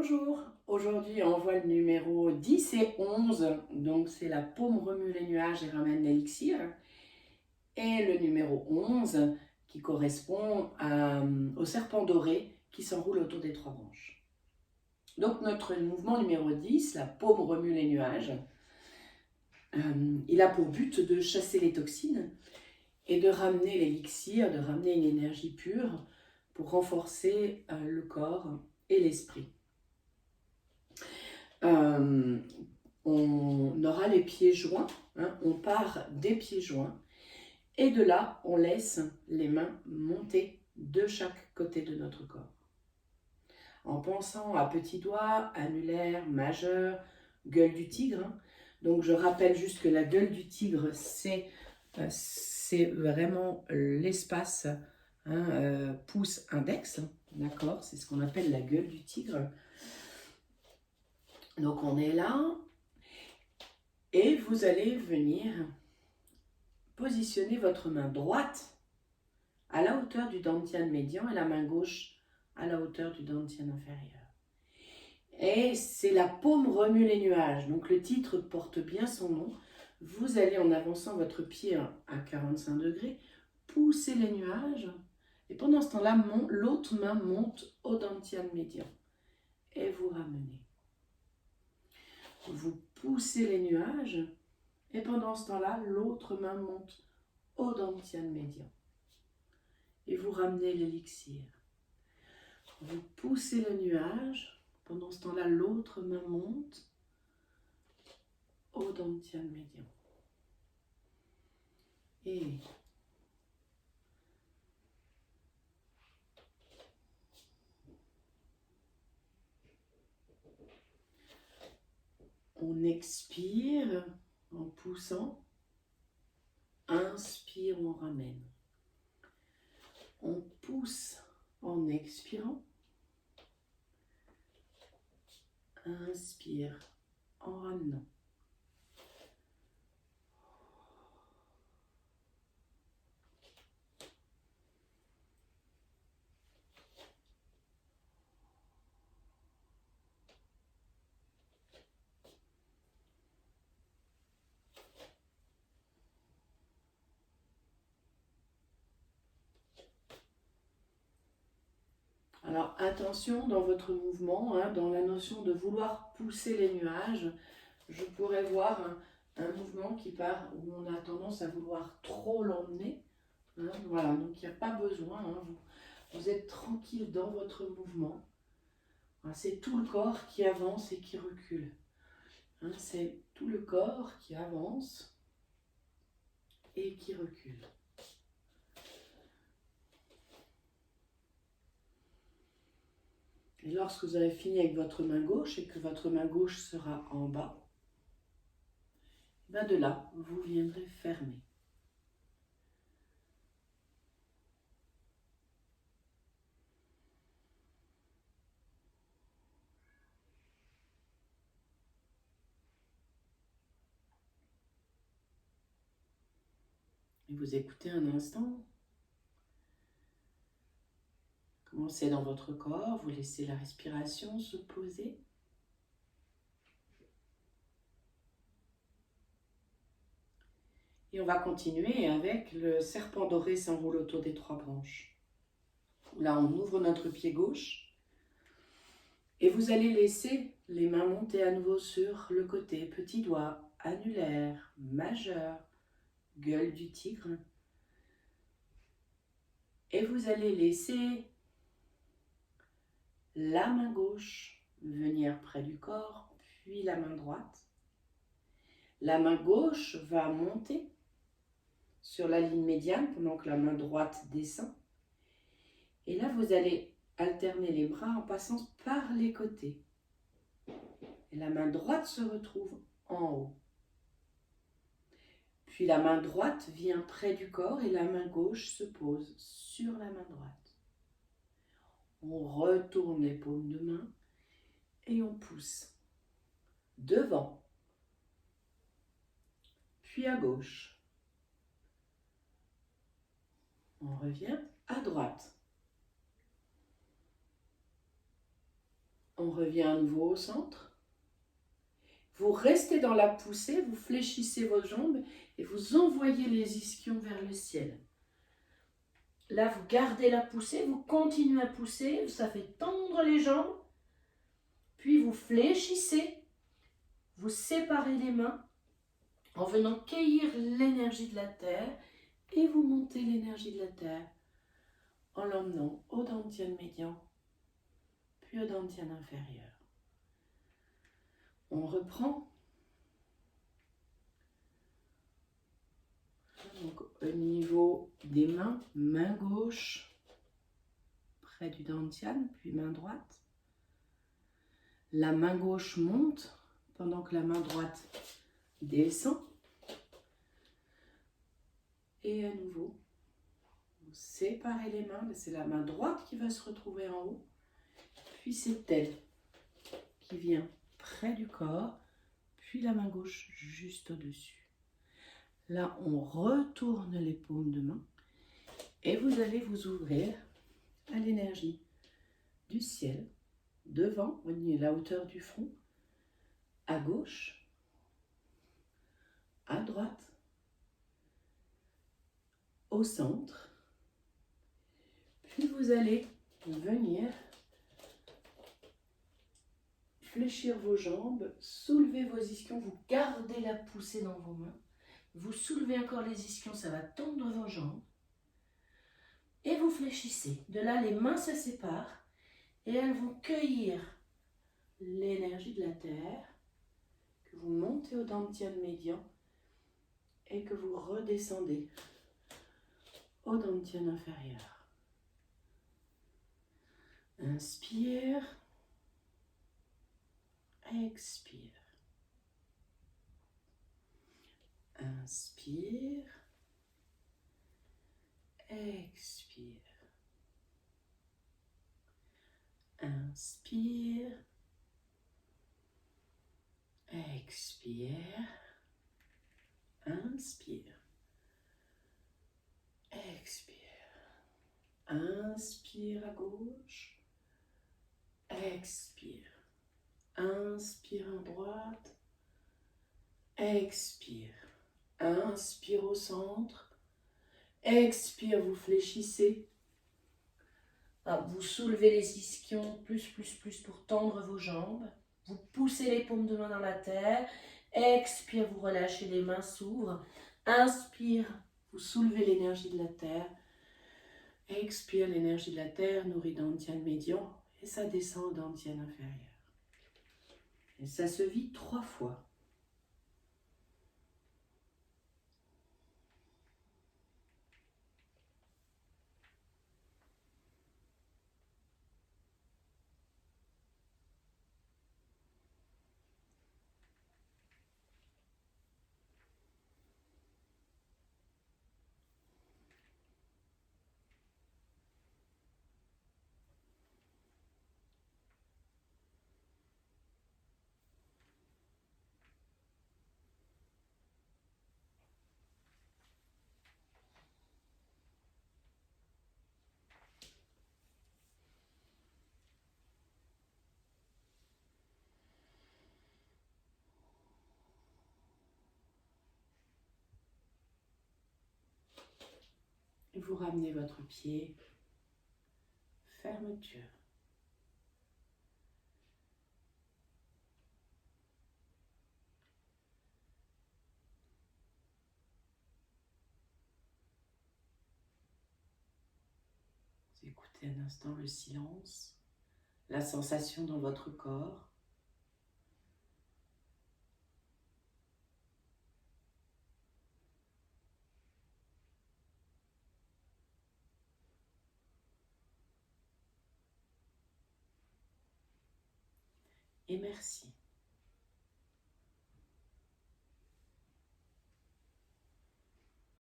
Bonjour, aujourd'hui on voit le numéro 10 et 11, donc c'est la paume remue les nuages et ramène l'élixir, et le numéro 11 qui correspond au serpent doré qui s'enroule autour des trois branches. Donc notre mouvement numéro 10, la paume remue les nuages, il a pour but de chasser les toxines et de ramener l'élixir, de ramener une énergie pure pour renforcer le corps et l'esprit. On aura les pieds joints, on part des pieds joints et de là on laisse les mains monter de chaque côté de notre corps. En pensant à petits doigts, annulaire, majeur, gueule du tigre. Donc je rappelle juste que la gueule du tigre c'est vraiment l'espace pouce index, d'accord, c'est ce qu'on appelle la gueule du tigre. Donc on est là. Et vous allez venir positionner votre main droite à la hauteur du dantian médian et la main gauche à la hauteur du dantian inférieur. Et c'est la paume remue les nuages. Donc le titre porte bien son nom. Vous allez, en avançant votre pied à 45 degrés, pousser les nuages. Et pendant ce temps-là, l'autre main monte au dantian médian. Et vous ramenez. Vous poussez les nuages. Et pendant ce temps-là, l'autre main monte au dantian médian. Et vous ramenez l'élixir. Vous poussez le nuage. Pendant ce temps-là, l'autre main monte au dantian médian. Et on expire en poussant. Inspire, on ramène. On pousse en expirant. Inspire en ramenant. Alors attention dans votre mouvement, dans la notion de vouloir pousser les nuages. Je pourrais voir un mouvement qui part où on a tendance à vouloir trop l'emmener. Voilà, donc il n'y a pas besoin. Vous êtes tranquille dans votre mouvement. C'est tout le corps qui avance et qui recule. C'est tout le corps qui avance et qui recule. Et lorsque vous avez fini avec votre main gauche et que votre main gauche sera en bas, de là, vous viendrez fermer. Et vous écoutez un instant. Commencez dans votre corps, vous laissez la respiration se poser. Et on va continuer avec le serpent doré s'enroule autour des trois branches. Là, on ouvre notre pied gauche. Et vous allez laisser les mains monter à nouveau sur le côté. Petit doigt, annulaire, majeur, gueule du tigre. Et vous allez laisser la main gauche venir près du corps, puis la main droite. La main gauche va monter sur la ligne médiane pendant que la main droite descend. Et là, vous allez alterner les bras en passant par les côtés. Et la main droite se retrouve en haut. Puis la main droite vient près du corps et la main gauche se pose sur la main droite. On retourne les paumes de main et on pousse devant, puis à gauche. On revient à droite. On revient à nouveau au centre. Vous restez dans la poussée, vous fléchissez vos jambes et vous envoyez les ischions vers le ciel. Là, vous gardez la poussée, vous continuez à pousser, ça fait tendre les jambes. Puis vous fléchissez, vous séparez les mains en venant cueillir l'énergie de la terre et vous montez l'énergie de la terre en l'emmenant au dantian médian, puis au dantian inférieur. On reprend. Donc au niveau des mains, main gauche près du dantian, puis main droite. La main gauche monte pendant que la main droite descend. Et à nouveau, vous séparez les mains, c'est la main droite qui va se retrouver en haut. Puis c'est elle qui vient près du corps, puis la main gauche juste au-dessus. Là, on retourne les paumes de main et vous allez vous ouvrir à l'énergie du ciel, devant, au niveau de la hauteur du front, à gauche, à droite, au centre. Puis vous allez venir fléchir vos jambes, soulever vos ischions, vous gardez la poussée dans vos mains. Vous soulevez encore les ischions, ça va tendre vos jambes. Et vous fléchissez. De là, les mains se séparent et elles vont cueillir l'énergie de la terre que vous montez au dantian médian et que vous redescendez au dantian inférieur. Inspire, expire. Inspire, expire. Inspire, expire. Inspire, expire. Inspire à gauche, expire. Inspire à droite, expire. Inspire au centre, expire, vous fléchissez. Vous soulevez les ischions plus pour tendre vos jambes. Vous poussez les paumes de main dans la terre. Expire, vous relâchez, les mains s'ouvrent. Inspire, vous soulevez l'énergie de la terre. Expire, l'énergie de la terre nourrit dantian médian et ça descend au dantian inférieur. Et ça se vit 3 fois. Et vous ramenez votre pied, fermeture. Vous écoutez un instant le silence, la sensation dans votre corps. Et merci.